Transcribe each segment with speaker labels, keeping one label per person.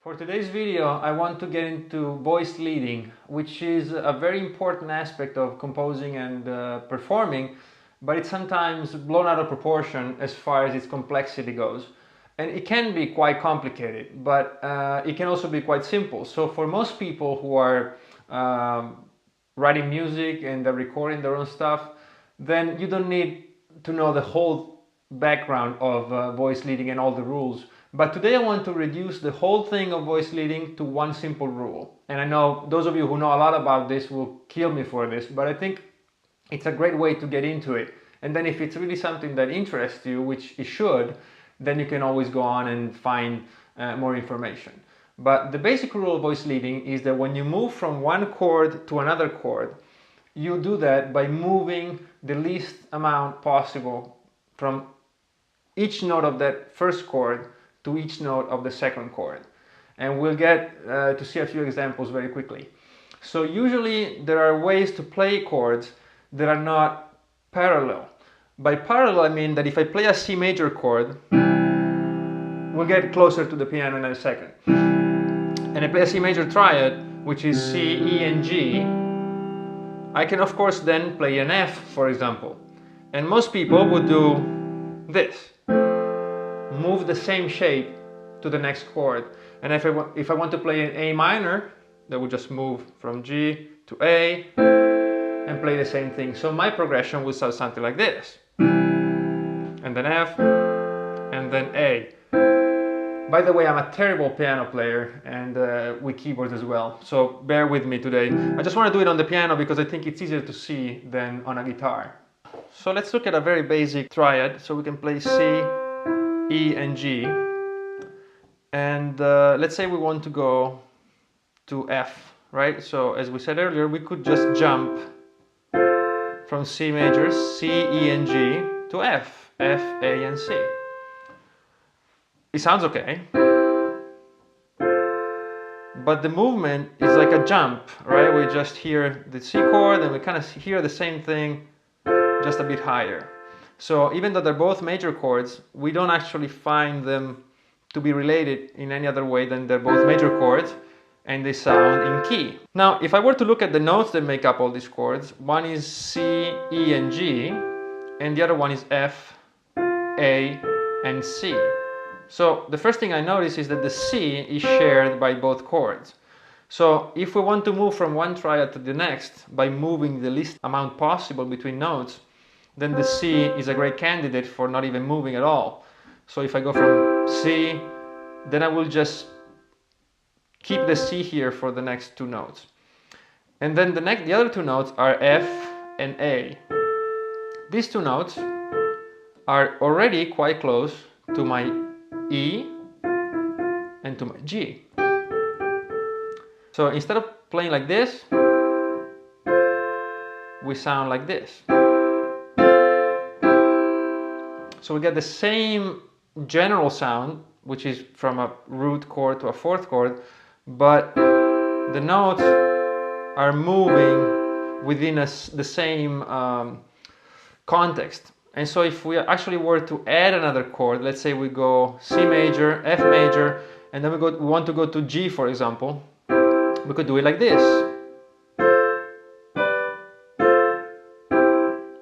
Speaker 1: For today's video, I want to get into voice leading, which is a very important aspect of composing and performing, but it's sometimes blown out of proportion as far as its complexity goes. And it can be quite complicated, but it can also be quite simple. So for most people who are writing music and they're recording their own stuff, then you don't need to know the whole background of voice leading and all the rules. But today I want to reduce the whole thing of voice leading to one simple rule. And I know those of you who know a lot about this will kill me for this, but I think it's a great way to get into it. And then if it's really something that interests you, which it should, then you can always go on and find more information. But the basic rule of voice leading is that when you move from one chord to another chord, you do that by moving the least amount possible from each note of that first chord to each note of the second chord. And we'll get to see a few examples very quickly. So usually there are ways to play chords that are not parallel. By parallel I mean that if I play a C major chord, we'll get closer to the piano in a second, and I play a C major triad, which is C, E and G, I can of course then play an F, for example. And most people would do this. Move the same shape to the next chord. And if I want to play an A minor, that would just move from G to A and play the same thing. So my progression would sound something like this. And then F, and then A. By the way, I'm a terrible piano player and with keyboards as well, so bear with me today. I just want to do it on the piano because I think it's easier to see than on a guitar. So let's look at a very basic triad. So we can play C, E and G, and let's say we want to go to F, right? So as we said earlier, we could just jump from C major, C, E and G to F, F, A and C. It sounds okay, but the movement is like a jump, right? We just hear the C chord and we kind of hear the same thing just a bit higher. So even though they're both major chords, we don't actually find them to be related in any other way than they're both major chords and they sound in key. Now, if I were to look at the notes that make up all these chords, one is C, E and G, and the other one is F, A and C. So the first thing I notice is that the C is shared by both chords. So if we want to move from one triad to the next by moving the least amount possible between notes, then the C is a great candidate for not even moving at all. So if I go from C, then I will just keep the C here for the next two notes. And then the other two notes are F and A. These two notes are already quite close to my E and to my G. So instead of playing like this, we sound like this. So we get the same general sound, which is from a root chord to a fourth chord, but the notes are moving within the same context. And so if we actually were to add another chord, let's say we go C major, F major, and then we want to go to G, for example, we could do it like this,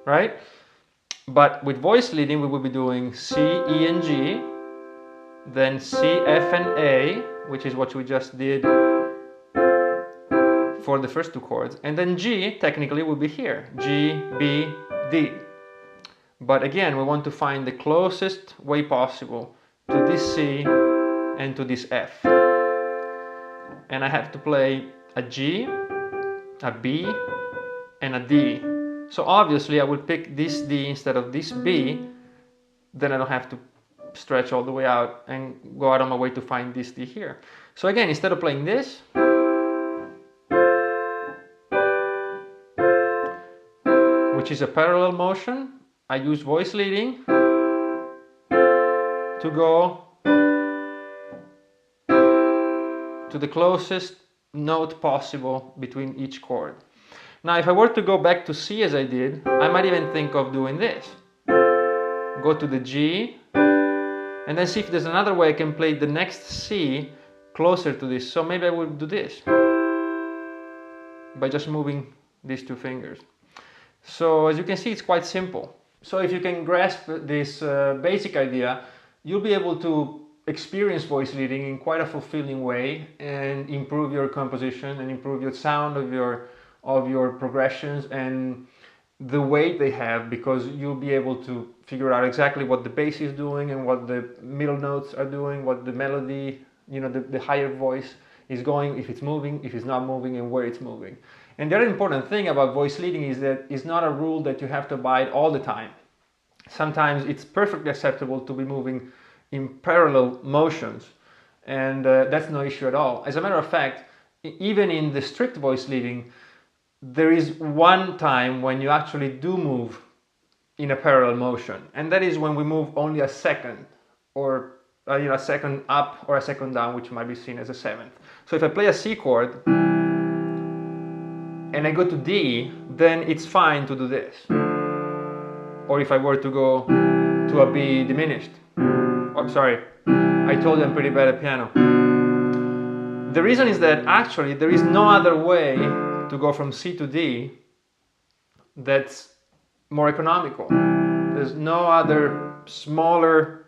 Speaker 1: right? But with voice leading, we will be doing C, E and G, then C, F and A, which is what we just did for the first two chords, and then G technically will be here, G, B, D. But again, we want to find the closest way possible to this C and to this F. And I have to play a G, a B, and a D. So obviously I will pick this D instead of this B, then I don't have to stretch all the way out and go out on my way to find this D here. So again, instead of playing this, which is a parallel motion, I use voice leading to go to the closest note possible between each chord. Now if I were to go back to C as I did, I might even think of doing this. Go to the G, and then see if there's another way I can play the next C closer to this. So maybe I would do this by just moving these two fingers. So as you can see, it's quite simple. So if you can grasp this basic idea, you'll be able to experience voice leading in quite a fulfilling way and improve your composition and improve your sound of your progressions and the weight they have, because you'll be able to figure out exactly what the bass is doing and what the middle notes are doing, what the melody, you know, the higher voice is going, if it's moving, if it's not moving, and where it's moving. And the other important thing about voice leading is that it's not a rule that you have to abide all the time. Sometimes it's perfectly acceptable to be moving in parallel motions, and that's no issue at all. As a matter of fact, even in the strict voice leading, there is one time when you actually do move in a parallel motion, and that is when we move only a second, or a second up or a second down, which might be seen as a seventh. So if I play a C chord and I go to D, then it's fine to do this. Or if I were to go to a B diminished. Oh, I'm sorry, I told you I'm pretty bad at piano. The reason is that actually there is no other way to go from C to D that's more economical. There's no other smaller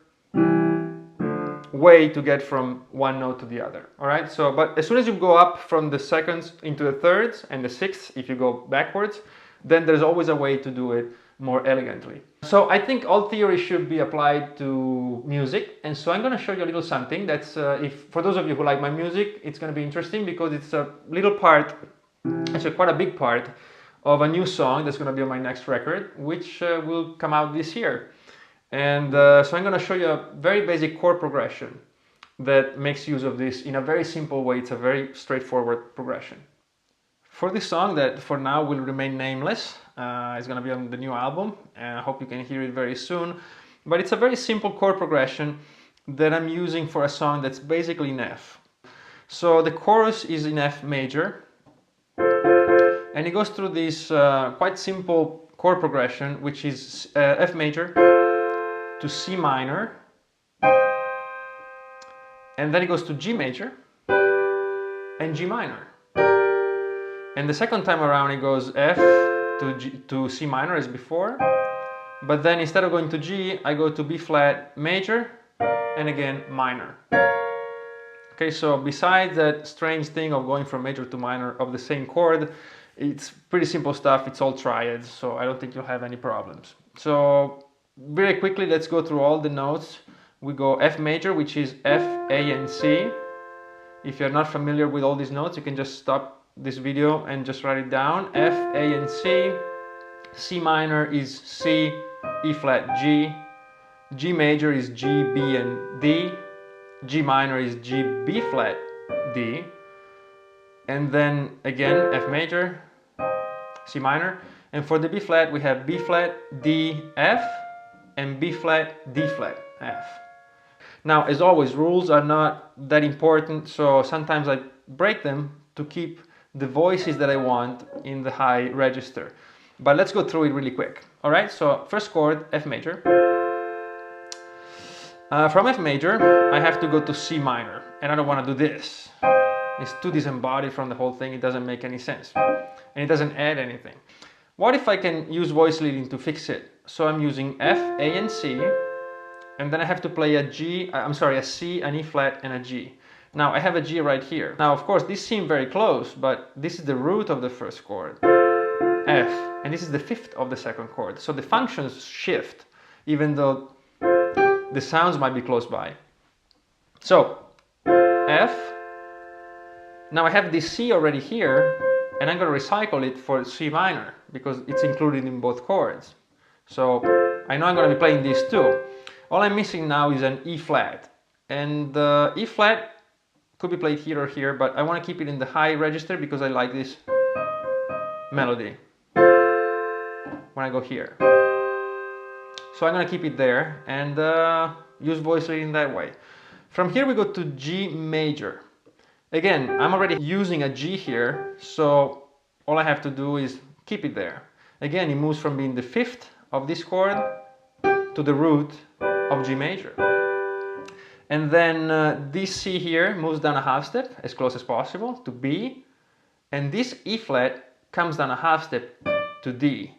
Speaker 1: way to get from one note to the other. All right, so but as soon as you go up from the seconds into the thirds and the sixths, if you go backwards, then there's always a way to do it more elegantly. So I think all theory should be applied to music, and so I'm going to show you a little something that's if for those of you who like my music, it's going to be interesting because it's a little part, actually quite a big part of a new song that's going to be on my next record, which will come out this year. And so I'm going to show you a very basic chord progression that makes use of this in a very simple way. It's a very straightforward progression. For this song that for now will remain nameless, it's going to be on the new album, and I hope you can hear it very soon. But it's a very simple chord progression that I'm using for a song that's basically in F. So the chorus is in F major, and it goes through this quite simple chord progression, which is F major to C minor, and then it goes to G major and G minor. And the second time around it goes F to C minor as before, but then instead of going to G, I go to B flat major and again minor. Okay, so besides that strange thing of going from major to minor of the same chord, it's pretty simple stuff. It's all triads, so I don't think you'll have any problems. So very quickly, let's go through all the notes. We go F major, which is F, A, and C. If you're not familiar with all these notes, you can just stop this video and just write it down. F, A, and C. C minor is C, E flat, G. G major is G, B, and D. G minor is G, B flat, D. And then again F major, C minor. And for the B flat, we have B flat, D, F, and B flat, D flat, F. Now, as always, rules are not that important, so sometimes I break them to keep the voices that I want in the high register. But let's go through it really quick. All right, so first chord, F major. From F major, I have to go to C minor, and I don't want to do this. It's too disembodied from the whole thing. It doesn't make any sense, and it doesn't add anything. What if I can use voice leading to fix it? So I'm using F, A, and C, and then I have to play a C, an E flat, and a G. Now I have a G right here. Now, of course, these seem very close, but this is the root of the first chord, F, and this is the fifth of the second chord. So the functions shift, even though the sounds might be close by. So F. Now I have this C already here, and I'm going to recycle it for C minor because it's included in both chords. So I know I'm going to be playing these two. All I'm missing now is an E flat, and the E flat could be played here or here, but I want to keep it in the high register because I like this melody when I go here. So I'm going to keep it there and use voice leading that way. From here we go to G major. Again, I'm already using a G here, so all I have to do is keep it there. Again, it moves from being the fifth of this chord to the root of G major. And then this C here moves down a half step as close as possible to B, and this E flat comes down a half step to D.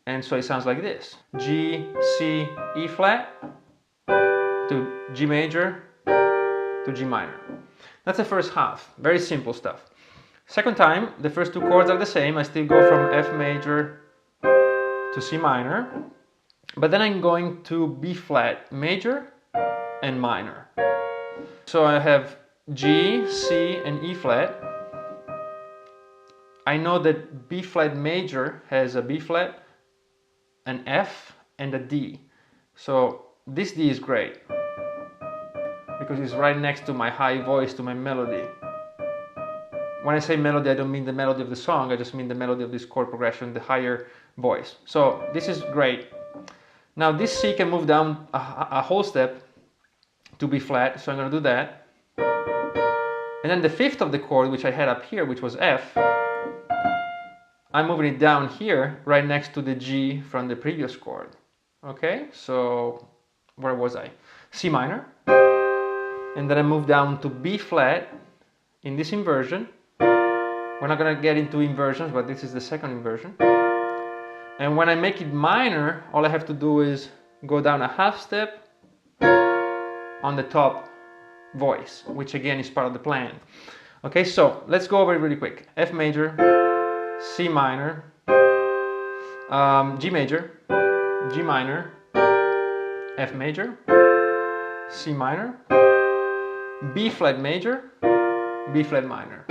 Speaker 1: And so it sounds like this: G, C, E flat to G major to G minor. That's the first half, very simple stuff. Second time, the first two chords are the same. I still go from F major to C minor, but then I'm going to B flat major and minor. So I have G, C, and E flat. I know that B flat major has a B flat, an F, and a D. So this D is great because it's right next to my high voice, to my melody. When I say melody, I don't mean the melody of the song, I just mean the melody of this chord progression, the higher voice. So this is great. Now this C can move down a whole step to B flat, so I'm going to do that. And then the fifth of the chord, which I had up here, which was F, I'm moving it down here, right next to the G from the previous chord. Okay, so where was I? C minor. And then I move down to B flat in this inversion. We're not going to get into inversions, but this is the second inversion. And when I make it minor, all I have to do is go down a half step on the top voice, which again is part of the plan. Okay, so let's go over it really quick. F major, C minor, G major, G minor, F major, C minor, B flat major, B flat minor.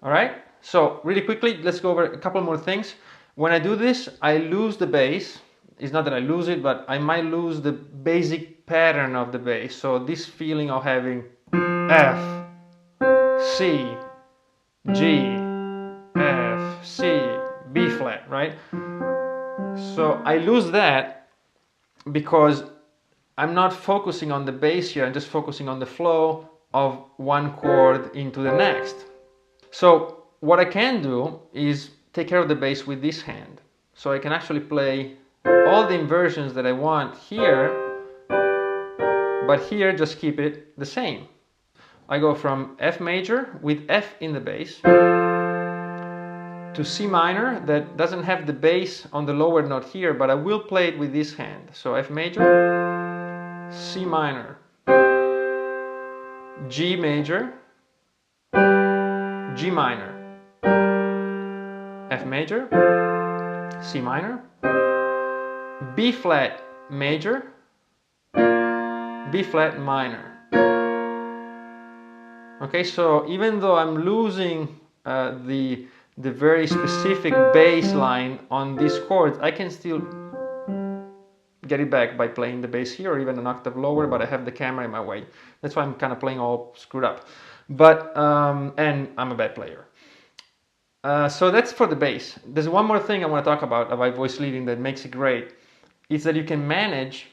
Speaker 1: All right, so really quickly, let's go over a couple more things. When I do this, I lose the bass. It's not that I lose it, but I might lose the basic pattern of the bass. So this feeling of having F, C, G, F, C, B flat, right? So I lose that because I'm not focusing on the bass here, I'm just focusing on the flow of one chord into the next. So what I can do is take care of the bass with this hand. So I can actually play all the inversions that I want here, but here just keep it the same. I go from F major with F in the bass to C minor that doesn't have the bass on the lower note here, but I will play it with this hand. So F major, C minor, G major, G minor, F major, C minor, B flat major, B flat minor. Okay, so even though I'm losing the very specific bass line on these chords, I can still get it back by playing the bass here or even an octave lower, but I have the camera in my way. That's why I'm kind of playing all screwed up. But and I'm a bad player. So that's for the bass. There's one more thing I want to talk about voice leading that makes it great. It's that you can manage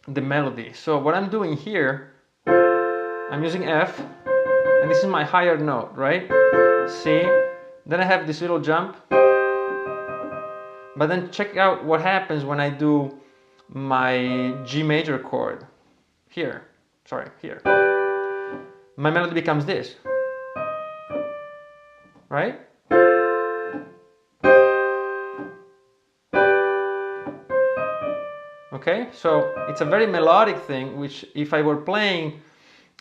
Speaker 1: the melody. So what I'm doing here, I'm using F, and this is my higher note, right? C. Then I have this little jump. But then check out what happens when I do my G major chord. Here. Sorry, here. My melody becomes this. Right? Okay, so it's a very melodic thing, which if I were playing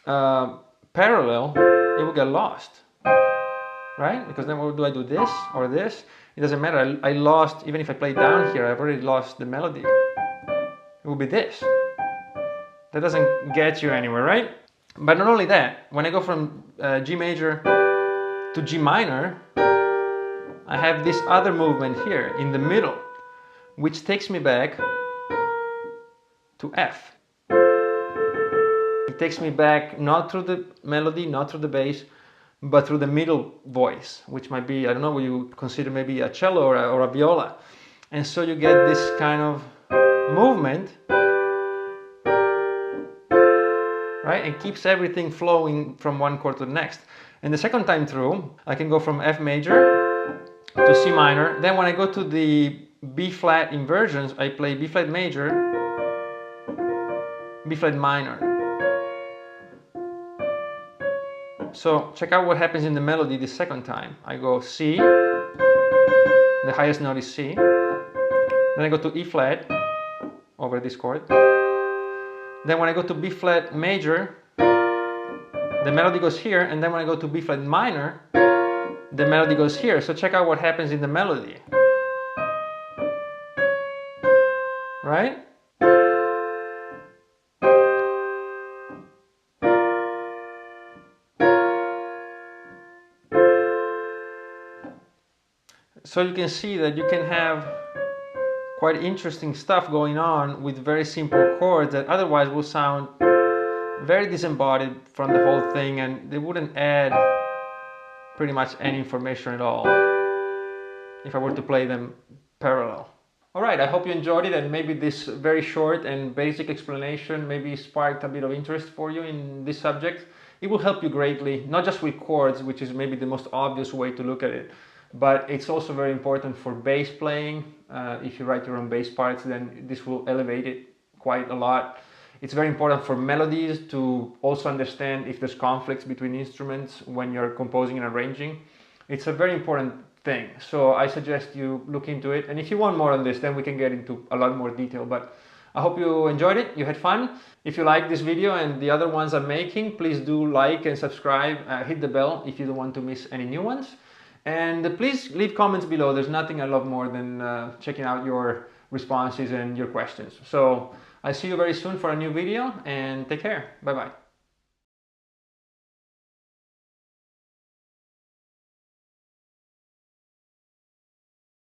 Speaker 1: parallel, it would get lost. Right? Because then what do I do, this or this? It doesn't matter. I lost, even if I play down here, I've already lost the melody. It would be this. That doesn't get you anywhere, right? But not only that, when I go from G major to G minor, I have this other movement here in the middle, which takes me back to F. It takes me back not through the melody, not through the bass, but through the middle voice, which might be, I don't know what you consider maybe a cello or a viola. And so you get this kind of movement, right? And keeps everything flowing from one chord to the next. And the second time through, I can go from F major to C minor. Then when I go to the B flat inversions, I play B flat major, B flat minor. So check out what happens in the melody the second time. I go C, the highest note is C, then I go to E flat over this chord. Then when I go to B flat major, the melody goes here, and then when I go to B flat minor, the melody goes here. So check out what happens in the melody. Right? So you can see that you can have quite interesting stuff going on with very simple chords that otherwise will sound very disembodied from the whole thing, and they wouldn't add pretty much any information at all if I were to play them parallel. Alright, I hope you enjoyed it, and maybe this very short and basic explanation maybe sparked a bit of interest for you in this subject. It will help you greatly, not just with chords, which is maybe the most obvious way to look at it, but it's also very important for bass playing. If you write your own bass parts, then this will elevate it quite a lot. It's very important for melodies to also understand if there's conflicts between instruments when you're composing and arranging. It's a very important thing, so I suggest you look into it, and if you want more on this, then we can get into a lot more detail. But I hope you enjoyed it, you had fun. If you like this video and the other ones I'm making, please do like and subscribe, hit the bell if you don't want to miss any new ones, and please leave comments below. There's nothing I love more than checking out your responses and your questions. So I'll see you very soon for a new video, and take care. Bye bye.